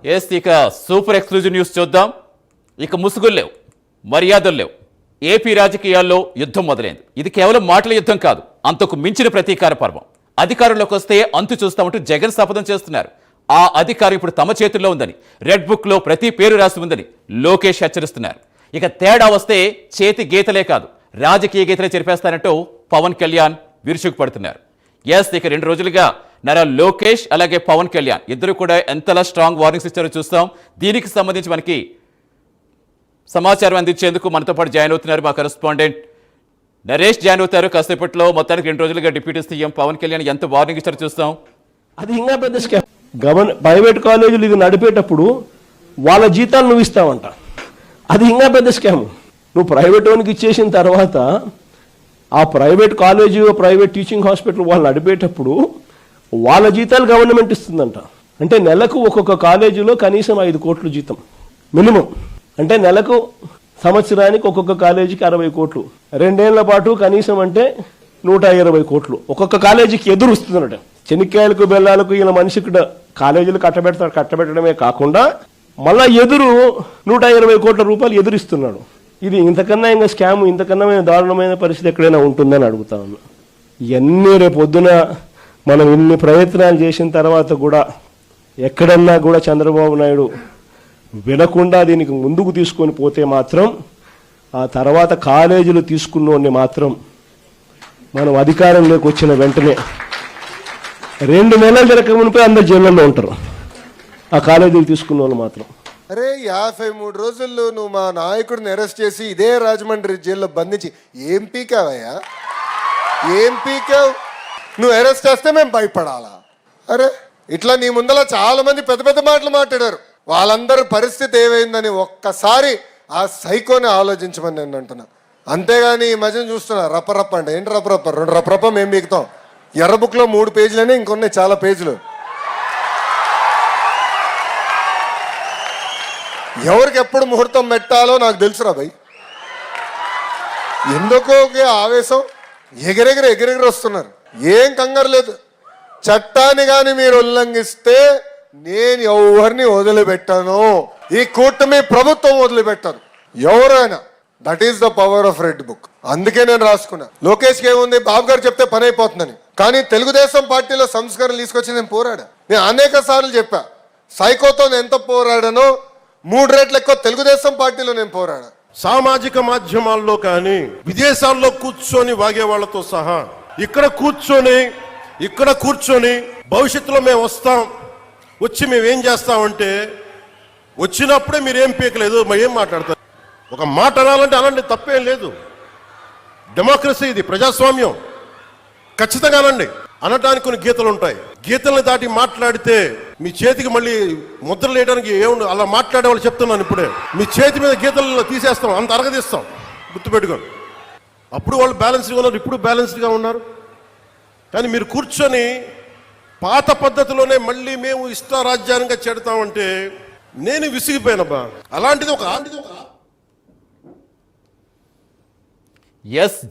ఇక super exclusive news చూద్దాం. ఇక ముసుగులు లేవు, మర్యాదలు లేవు. ఏపీ రాజకీయాల్లో యుద్ధం మొదలైంది. ఇది కేవలం మాటల యుద్ధం కాదు, అంతకు మించిన ప్రతీకార పర్వం. అధికారంలోకి వస్తే అంతు చూస్తామంటూ జగన్ శపథం చేస్తున్నారు. ఆ అధికారం ఇప్పుడు తమ చేతుల్లో ఉందని, రెడ్ బుక్ లో ప్రతి పేరు రాసి ఉందని లోకేష్ హెచ్చరిస్తున్నారు. ఇక తేడా వస్తే చేతి గీతలే కాదు, రాజకీయ గీతలే చెరిపేస్తారంటూ పవన్ కళ్యాణ్ విరుచుకుపడుతున్నారు. ఇక 2 రోజులుగా నారా లోకేష్ అలాగే పవన్ కళ్యాణ్ ఇద్దరు కూడా ఎంతలా స్ట్రాంగ్ వార్నింగ్స్ ఇచ్చారో చూస్తాం. దీనికి సంబంధించి మనకి సమాచారం అందించేందుకు మనతో పాటు జాయిన్ అవుతున్నారు మా కరెస్పాండెంట్ నరేష్ జాయిన్ అవుతారు కాసేపట్లో. మొత్తానికి 2 రోజులుగా డిప్యూటీ సీఎం పవన్ కళ్యాణ్ ఎంత వార్నింగ్ ఇచ్చారో చూస్తాం. అది ఇంకా పెద్ద స్కామ్. ప్రైవేట్ కాలేజీలు ఇది నడిపేటప్పుడు వాళ్ళ జీతాలు నువ్వు ఇస్తావంట. అది ఇంకా పెద్ద స్కామ్. నువ్వు ప్రైవేట్ వానికి ఇచ్చేసిన తర్వాత ఆ private college private teaching hospital వాళ్ళు నడిపేటప్పుడు వాళ్ళ జీతాలు గవర్నమెంట్ ఇస్తుందంట. అంటే నెలకు ఒక్కొక్క కాలేజీలో కనీసం 5 కోట్లు జీతం మినిమం. అంటే నెలకు సంవత్సరానికి ఒక్కొక్క కాలేజీకి 60 కోట్లు, 2 ఏళ్ల పాటు కనీసం అంటే 120 కోట్లు ఒక్కొక్క కాలేజీకి ఎదురు ఇస్తుందన్నట. చెనిక్కాయలకు బెల్లాలకు ఇలా మనిషికి కాలేజీలు కట్టబెట్టడమే కాకుండా మళ్ళా ఎదురు 120 కోట్ల రూపాయలు ఎదురిస్తున్నాడు. ఇది ఇంతకన్నా ఇంకా స్కామ్, ఇంతకన్నా దారుణమైన పరిస్థితి ఎక్కడైనా ఉంటుందని అడుగుతా ఉన్నా. ఇవన్నీ రేపు పొద్దున మనం ఇన్ని ప్రయత్నాలు చేసిన తర్వాత కూడా ఎక్కడన్నా కూడా చంద్రబాబు నాయుడు వినకుండా దీనికి ముందుకు తీసుకొని పోతే మాత్రం ఆ తర్వాత కాలేజీలు తీసుకున్నోడిని మాత్రం మనం అధికారంలోకి వచ్చిన వెంటనే 2 నెలలు జరగకమునిపై అందరు జైళ్ళల్లో ఉంటారు ఆ కాలేజీలు తీసుకున్న వాళ్ళు మాత్రం. అరే 53 రోజుల్లో నువ్వు మా నాయకుడిని అరెస్ట్ చేసి ఇదే రాజమండ్రి జైల్లో బంధించి ఏం పీకావయ్యా? ఏం పీకావు? నువ్వు అరెస్ట్ చేస్తే మేము భయపడాలా? అరే ఇట్లా నీ ముందర చాలా మంది పెద్ద పెద్ద మాటలు మాట్లాడారు. వాళ్ళందరి పరిస్థితి ఏమైందని ఒక్కసారి ఆ సైకోని ఆలోచించమని నేను అంటున్నా. అంతేగాని ఈ మధ్యన చూస్తున్నా రప్పరప్ప అంటే ఏంటి రప్పరప్ప? 2 రప్పరప్ప మేము పీకుతాం. ఎర్ర బుక్లో 3 పేజీలని ఇంకొన్నాయి చాలా పేజీలు. ఎవరికి ఎప్పుడు ముహూర్తం పెట్టాలో నాకు తెలుసురా భయ్. ఎందుకో ఆవేశం ఎగిరెగిరి వస్తున్నారు. ఏం కంగారు లేదు. చట్టాన్ని కానీ మీరు ఉల్లంఘిస్తే నేను ఎవరిని వదిలిపెట్టాను, ఈ కూటమి ప్రభుత్వం వదిలిపెట్టాను ఎవరైనా. That is the power of red book. అందుకే నేను రాసుకున్నా. లోకేష్కి ఏముంది, బాబు గారు చెప్తే పని అయిపోతుందని. కానీ తెలుగుదేశం పార్టీలో సంస్కరణలు తీసుకొచ్చి నేను పోరాడా. నేను అనేక సార్లు చెప్పా, సైకోతో నేను ఎంత పోరాడానో 3 రెట్లు ఎక్కువ తెలుగుదేశం పార్టీలో నేను పోరాడా. సామాజిక మాధ్యమాల్లో కానీ విదేశాల్లో కూర్చొని వాగే వాళ్ళతో సహా ఇక్కడ కూర్చొని భవిష్యత్తులో మేము వస్తాం, వచ్చి మేమేం చేస్తామంటే వచ్చినప్పుడే మీరేం పీకలేదు మరి ఏం మాట్లాడతారు? ఒక మాట అనాలంటే అలాంటి తప్పేం లేదు. డెమోక్రసీ, ఇది ప్రజాస్వామ్యం. ఖచ్చితంగా అనండి. అనటానికి కొన్ని గీతలు ఉంటాయి. గీతల్ని దాటి మాట్లాడితే మీ చేతికి మళ్ళీ ముద్రలు వేయడానికి ఏముంది. అలా మాట్లాడే వాళ్ళు చెప్తున్నాను ఇప్పుడే, మీ చేతి మీద గీతలు తీసేస్తాం, అంత అరగదీస్తాం. గుర్తుపెట్టుకోండి. అప్పుడు వాళ్ళు బ్యాలెన్స్డ్గా ఉన్నారు, ఇప్పుడు బ్యాలెన్స్డ్గా ఉన్నారు. కానీ మీరు కూర్చొని పాత పద్ధతిలోనే మళ్ళీ మేము ఇష్టారాజ్యాంగంగా చెడతామంటే నేను విసిగిపోయానబ్బా. అలాంటిది ఒక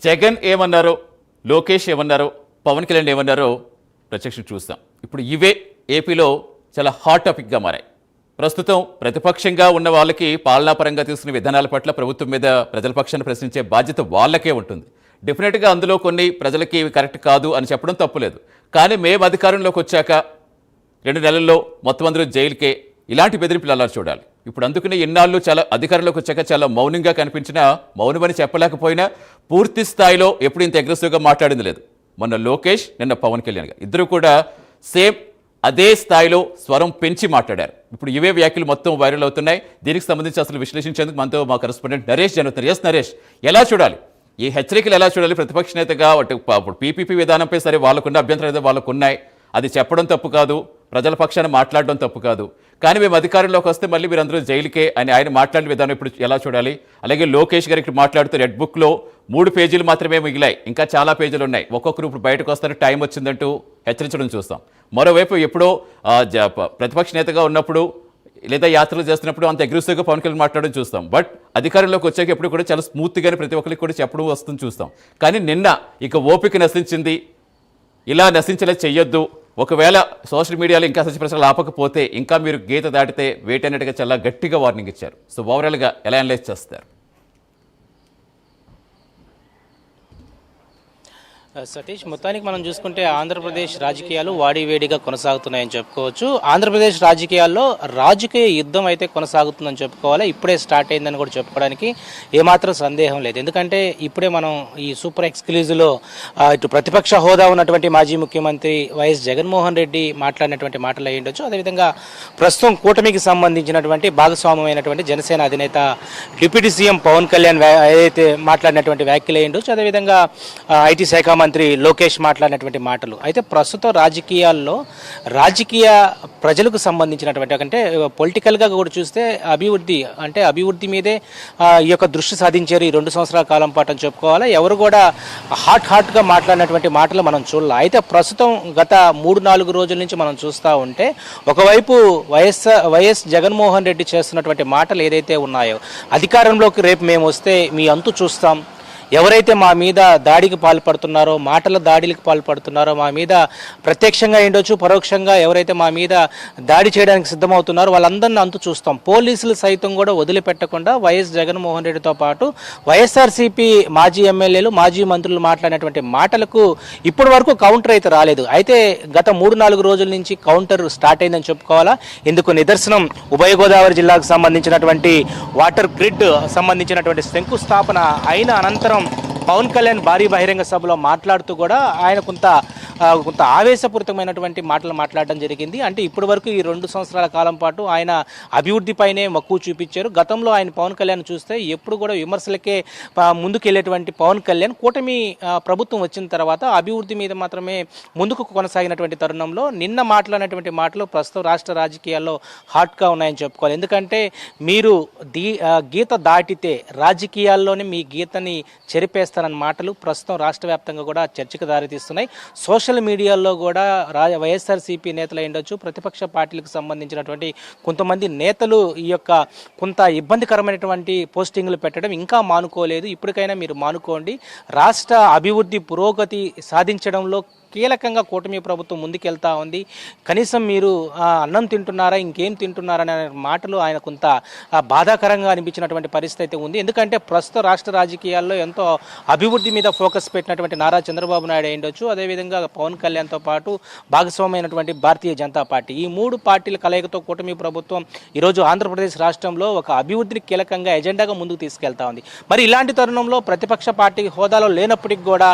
జగన్ ఏమన్నారో, లోకేష్ ఏమన్నారో, పవన్ కళ్యాణ్ ఏమన్నారో ప్రత్యక్షం చూస్తాం. ఇప్పుడు ఇవే ఏపీలో చాలా హాట్ టాపిక్గా మారాయి. ప్రస్తుతం ప్రతిపక్షంగా ఉన్న వాళ్ళకి పాలనాపరంగా తీసుకున్న విధానాల పట్ల ప్రభుత్వం మీద ప్రజల పక్షాన్ని ప్రశ్నించే బాధ్యత వాళ్ళకే ఉంటుంది. డెఫినెట్గా అందులో కొన్ని ప్రజలకి కరెక్ట్ కాదు అని చెప్పడం తప్పులేదు. కానీ మేము అధికారంలోకి వచ్చాక 2 నెలల్లో మొత్తం అందరూ జైలుకే, ఇలాంటి బెదిరింపులు అలా చూడాలి. ఇప్పుడు అందుకనే ఇన్నాళ్ళు చాలా అధికారంలోకి వచ్చాక చాలా మౌనంగా కనిపించినా, మౌనమని చెప్పలేకపోయినా పూర్తి స్థాయిలో ఎప్పుడు ఇంత అగ్రెసివ్గా మాట్లాడింది లేదు. మొన్న లోకేష్, నిన్న పవన్ కళ్యాణ్ గారు ఇద్దరు కూడా సేమ్ అదే స్థాయిలో స్వరం పెంచి మాట్లాడారు. ఇప్పుడు ఇవే వ్యాఖ్యలు మొత్తం వైరల్ అవుతున్నాయి. దీనికి సంబంధించి అసలు విశ్లేషించేందుకు మనతో మా కరెస్పాండెంట్ నరేష్ జరుగుతున్నారు. నరేష్, ఎలా చూడాలి ఈ హెచ్చరికలు? ఎలా చూడాలి? ప్రతిపక్ష నేతగా ఇప్పుడు పీపీపీ విధానంపై సరే వాళ్ళకున్న అభ్యంతరం ఏదో వాళ్ళకు ఉన్నాయి, అది చెప్పడం తప్పు కాదు, ప్రజల పక్షాన్ని మాట్లాడడం తప్పు కాదు. కానీ మేము అధికారంలోకి వస్తే మళ్ళీ మీరందరూ జైలుకే అని ఆయన మాట్లాడిన విధానం ఇప్పుడు ఎలా చూడాలి? అలాగే లోకేష్ గారు ఇక్కడ మాట్లాడుతూ రెడ్ బుక్లో 3 పేజీలు మాత్రమే మిగిలాయి, ఇంకా చాలా పేజీలు ఉన్నాయి, ఒక్కొక్కరు ఇప్పుడు బయటకు వస్తారని టైం వచ్చిందంటూ హెచ్చరించడం చూస్తాం. మరోవైపు ఎప్పుడో ప్రతిపక్ష నేతగా ఉన్నప్పుడు లేదా యాత్రలు చేస్తున్నప్పుడు అంత అగ్రెసివ్గా పవన్ కళ్యాణ్ మాట్లాడడం చూస్తాం. బట్ అధికారంలోకి వచ్చాక ఎప్పుడు కూడా చాలా స్మూత్గానే ప్రతి ఒక్కరికి కూడా చెప్పడం వస్తుంది చూస్తాం. కానీ నిన్న ఇక ఓపిక నశించింది, ఇలా నశించేలా చెయ్యొద్దు, ఒకవేళ సోషల్ మీడియాలో ఇంకా సత్యప్రసాద్ ఆపకపోతే ఇంకా మీరు గీత దాటితే వేటన్నట్టుగా చాలా గట్టిగా వార్నింగ్ ఇచ్చారు. సో ఓవరాల్గా ఎలా అనలైజ్ చేస్తారు? సతీష్, మొత్తానికి మనం చూసుకుంటే ఆంధ్రప్రదేశ్ రాజకీయాలు వాడివేడిగా కొనసాగుతున్నాయని చెప్పుకోవచ్చు. ఆంధ్రప్రదేశ్ రాజకీయాల్లో రాజకీయ యుద్ధం అయితే కొనసాగుతుందని చెప్పుకోవాలి. ఇప్పుడే స్టార్ట్ అయిందని కూడా చెప్పుకోవడానికి ఏమాత్రం సందేహం లేదు. ఎందుకంటే ఇప్పుడే మనం ఈ సూపర్ ఎక్స్క్లూజివ్లో ఇటు ప్రతిపక్ష హోదా ఉన్నటువంటి మాజీ ముఖ్యమంత్రి వైఎస్ జగన్మోహన్ రెడ్డి మాట్లాడినటువంటి మాటలు అయి ఉండొచ్చు. అదేవిధంగా ప్రస్తుతం కూటమికి సంబంధించినటువంటి భాగస్వామ్యమైనటువంటి జనసేన అధినేత డిప్యూటీ సీఎం పవన్ కళ్యాణ్ ఏదైతే మాట్లాడినటువంటి వ్యాఖ్యలు అయి ఉండొచ్చు. అదేవిధంగా ఐటీ శాఖ మంత్రి లోకేష్ మాట్లాడినటువంటి మాటలు. అయితే ప్రస్తుతం రాజకీయాల్లో ప్రజలకు సంబంధించినటువంటి అంటే పొలిటికల్గా కూడా చూస్తే అభివృద్ధి మీదే ఈ యొక్క దృష్టి సాధించారు ఈ 2 సంవత్సరాల కాలం పాటు అని చెప్పుకోవాలి. ఎవరు కూడా హాట్గా మాట్లాడినటువంటి మాటలు మనం చూడాలి. అయితే ప్రస్తుతం గత 3-4 రోజుల నుంచి మనం చూస్తూ ఉంటే ఒకవైపు వైఎస్ జగన్మోహన్ రెడ్డి చేస్తున్నటువంటి మాటలు ఏదైతే ఉన్నాయో, అధికారంలోకి రేపు మేము వస్తే మీ అంతు చూస్తాం, ఎవరైతే మా మీద దాడికి పాల్పడుతున్నారో, మాటల దాడికి పాల్పడుతున్నారో, మా మీద ప్రత్యక్షంగా ఉండొచ్చు పరోక్షంగా ఎవరైతే మా మీద దాడి చేయడానికి సిద్ధమవుతున్నారో వాళ్ళందరినీ అంతు చూస్తాం, పోలీసులు సైతం కూడా వదిలిపెట్టకుండా వైఎస్ జగన్మోహన్ రెడ్డితో పాటు వైఎస్ఆర్సీపీ మాజీ ఎమ్మెల్యేలు మాజీ మంత్రులు మాట్లాడినటువంటి మాటలకు ఇప్పటి వరకు కౌంటర్ అయితే రాలేదు. అయితే గత 3-4 రోజుల నుంచి కౌంటర్ స్టార్ట్ అయిందని చెప్పుకోవాలా. ఇందుకు నిదర్శనం ఉభయ గోదావరి జిల్లాకు సంబంధించినటువంటి వాటర్ గ్రిడ్ సంబంధించినటువంటి శంకుస్థాపన అయిన అనంతరం పవన్ కళ్యాణ్ భారీ బహిరంగ సభలో మాట్లాడుతూ కూడా ఆయన కొంత ఆవేశపూరితమైనటువంటి మాటలు మాట్లాడడం జరిగింది. అంటే ఇప్పటి వరకు ఈ 2 సంవత్సరాల కాలం పాటు ఆయన అభివృద్ధిపైనే మక్కువ చూపించారు. గతంలో ఆయన పవన్ కళ్యాణ్ చూస్తే ఎప్పుడు కూడా విమర్శలకే ముందుకెళ్లేటువంటి పవన్ కళ్యాణ్ కూటమి ప్రభుత్వం వచ్చిన తర్వాత అభివృద్ధి మీద మాత్రమే ముందుకు కొనసాగినటువంటి తరుణంలో నిన్న మాట్లాడినటువంటి మాటలు ప్రస్తుతం రాష్ట్ర రాజకీయాల్లో హాట్గా ఉన్నాయని చెప్పుకోవాలి. ఎందుకంటే మీరు గీత దాటితే రాజకీయాల్లోనే మీ గీతని చెరిపేస్తారన్న మాటలు ప్రస్తుతం రాష్ట్ర వ్యాప్తంగా కూడా చర్చకు దారితీస్తున్నాయి. సోషల్ మీడియాలో కూడా వైఎస్ఆర్సీపీ నేతలు ఉండొచ్చు, ప్రతిపక్ష పార్టీలకు సంబంధించినటువంటి కొంతమంది నేతలు ఈ యొక్క కొంత ఇబ్బందికరమైనటువంటి పోస్టింగ్లు పెట్టడం ఇంకా మానుకోలేదు. ఇప్పటికైనా మీరు మానుకోండి. రాష్ట్ర అభివృద్ధి పురోగతి సాధించడంలో కీలకంగా కూటమి ప్రభుత్వం ముందుకెళ్తా ఉంది. కనీసం మీరు అన్నం తింటున్నారా, ఇంకేం తింటున్నారా అనే మాటలు ఆయన కొంత బాధాకరంగా అనిపించినటువంటి పరిస్థితి అయితే ఉంది. ఎందుకంటే ప్రస్తుత రాష్ట్ర రాజకీయాల్లో ఎంతో అభివృద్ధి మీద ఫోకస్ పెట్టినటువంటి నారా చంద్రబాబు నాయుడు అయ్యుండొచ్చు, అదేవిధంగా పవన్ కళ్యాణ్తో పాటు భాగస్వామైనటువంటి భారతీయ జనతా పార్టీ, ఈ 3 పార్టీల కలయికతో కూటమి ప్రభుత్వం ఈరోజు ఆంధ్రప్రదేశ్ రాష్ట్రంలో ఒక అభివృద్ధిని కీలకంగా ఎజెండాగా ముందుకు తీసుకెళ్తా ఉంది. మరి ఇలాంటి తరుణంలో ప్రతిపక్ష పార్టీ హోదాలో లేనప్పటికీ కూడా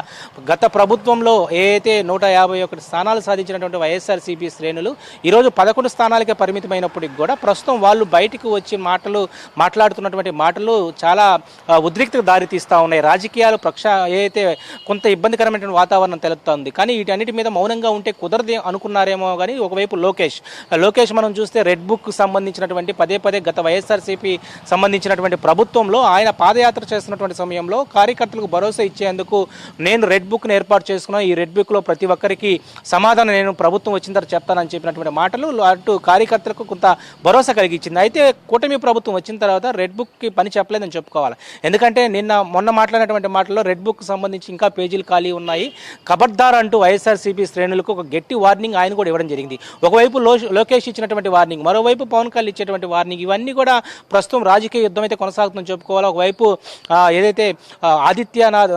గత ప్రభుత్వంలో ఏదైతే 151 స్థానాలు సాధించినటువంటి వైఎస్ఆర్సీపీ శ్రేణులు ఈరోజు 11 స్థానాలకే పరిమితమైనప్పటికీ కూడా ప్రస్తుతం వాళ్ళు బయటకు వచ్చి మాట్లాడుతున్నటువంటి మాటలు చాలా ఉద్రిక్తకు దారితీస్తూ ఉన్నాయి. రాజకీయాలు ఏదైతే కొంత ఇబ్బందికరమైనటువంటి వాతావరణం తెలుస్తుంది. కానీ వీటన్నిటి మీద మౌనంగా ఉంటే కుదరదు అనుకున్నారేమో. కానీ ఒకవైపు లోకేష్ మనం చూస్తే రెడ్ బుక్ సంబంధించినటువంటి పదే గత వైఎస్ఆర్సీపీ సంబంధించినటువంటి ప్రభుత్వంలో ఆయన పాదయాత్ర చేస్తున్నటువంటి సమయంలో కార్యకర్తలకు భరోసా ఇచ్చేందుకు నేను రెడ్ బుక్ను ఏర్పాటు చేసుకున్నాను, ఈ రెడ్ బుక్లో ప్రతి ఒక్కరికి సమాధానం నేను ప్రభుత్వం వచ్చిన తర్వాత చెప్తానని చెప్పినటువంటి మాటలు అటు కార్యకర్తలకు కొంత భరోసా కలిగించింది. అయితే కూటమి ప్రభుత్వం వచ్చిన తర్వాత రెడ్ బుక్కి పని చెప్పలేదని చెప్పుకోవాలి. ఎందుకంటే మొన్న మాట్లాడినటువంటి మాటల్లో రెడ్ బుక్ సంబంధించి ఇంకా పేజీలు ఖాళీ ఉన్నాయి, ఖబర్దార్ అంటూ వైఎస్ఆర్సీపీ శ్రేణులకు ఒక గట్టి వార్నింగ్ ఆయన కూడా ఇవ్వడం జరిగింది. ఒకవైపు లోకేష్ ఇచ్చినటువంటి వార్నింగ్, మరోవైపు పవన్ కళ్యాణ్ ఇచ్చేటువంటి వార్నింగ్, ఇవన్నీ కూడా ప్రస్తుతం రాజకీయ యుద్ధం అయితే కొనసాగుతుందని చెప్పుకోవాలి. ఒకవైపు ఏదైతే ఆదిత్యనాథ్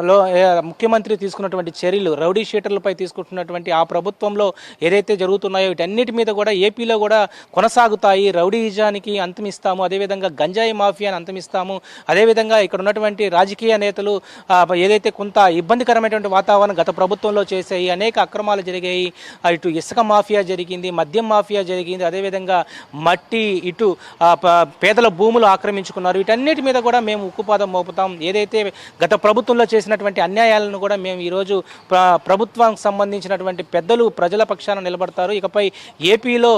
ముఖ్యమంత్రి తీసుకున్నటువంటి చర్యలు రౌడీ షీటర్లపై తీసుకుంటున్నటువంటి ఆ ప్రభుత్వంలో ఏదైతే జరుగుతున్నాయో వీటన్నిటి మీద కూడా ఏపీలో కూడా కొనసాగుతాయి. రౌడీజానికి అంతమిస్తాము, అదేవిధంగా గంజాయి మాఫియాని అంతమిస్తాము, అదేవిధంగా ఇక్కడ ఉన్నటువంటి రాజకీయ నేతలు ఏదైతే కొంత ఇబ్బందికరమైనటువంటి వాతావరణం గత ప్రభుత్వంలో చేసాయి, అనేక అక్రమాలు జరిగాయి, ఇటు ఇసుక మాఫియా జరిగింది, మద్యం మాఫియా జరిగింది, అదేవిధంగా మట్టి, ఇటు పేదల భూములు ఆక్రమించుకున్నారు. వీటన్నిటి మీద కూడా మేము ఉక్కుపాదం మోపుతాం. ఏదైతే గత ప్రభుత్వంలో చేసినటువంటి అన్యాయాలను కూడా మేము ఈరోజు ప్రభుత్వానికి సంబంధించినటువంటి పెద్దలు ప్రజల పక్షాన నిలబడతారు. ఇకపై ఏపీలో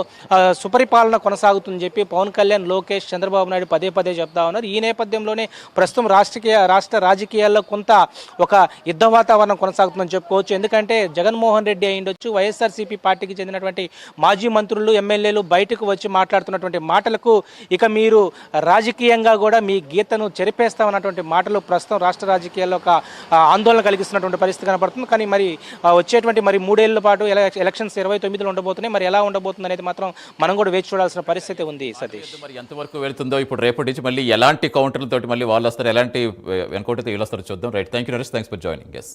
సుపరిపాలన కొనసాగుతుందని చెప్పి పవన్ కళ్యాణ్, లోకేష్, చంద్రబాబు నాయుడు పదే చెప్తా ఉన్నారు. ఈ నేపథ్యంలోనే ప్రస్తుతం రాష్ట్ర రాజకీయాల్లో కొంత ఒక యుద్ధ వాతావరణం కొనసాగుతుందని చెప్పుకోవచ్చు. ఎందుకంటే జగన్మోహన్ రెడ్డి అయ్యుండొచ్చు, వైఎస్ఆర్సీపీ పార్టీకి చెందినటువంటి మాజీ మంత్రులు, ఎమ్మెల్యేలు బయటకు వచ్చి మాట్లాడుతున్నటువంటి మాటలకు ఇక మీరు రాజకీయంగా కూడా మీ గీతను చెరిపేస్తామన్నటువంటి మాటలు ప్రస్తుతం రాష్ట్ర రాజకీయాల్లో ఒక ఆందోళన కలిగిస్తున్నటువంటి పరిస్థితి కనబడుతుంది. కానీ మరి వచ్చేటువంటి రానున్నటువంటి మరి 3 ఏళ్ల పాటు ఎలక్షన్స్ 29లో ఉండబోతున్నాయి. మరి ఎలా ఉండబోతుంది అనేది మాత్రం మనం కూడా వేచి చూడాల్సిన పరిస్థితి ఉంది సతీష్. మరి ఎంతవరకు వెళ్తుందో ఇప్పుడు రేపటి నుంచి మళ్ళీ ఎలాంటి కౌంటర్లతోటి మళ్ళీ వాళ్ళు వస్తారు, ఎలాంటి ఎన్కౌంటర్తో వీళ్ళు వస్తారో చూద్దాం. Right, thank you Naresh, thanks for joining. Yes.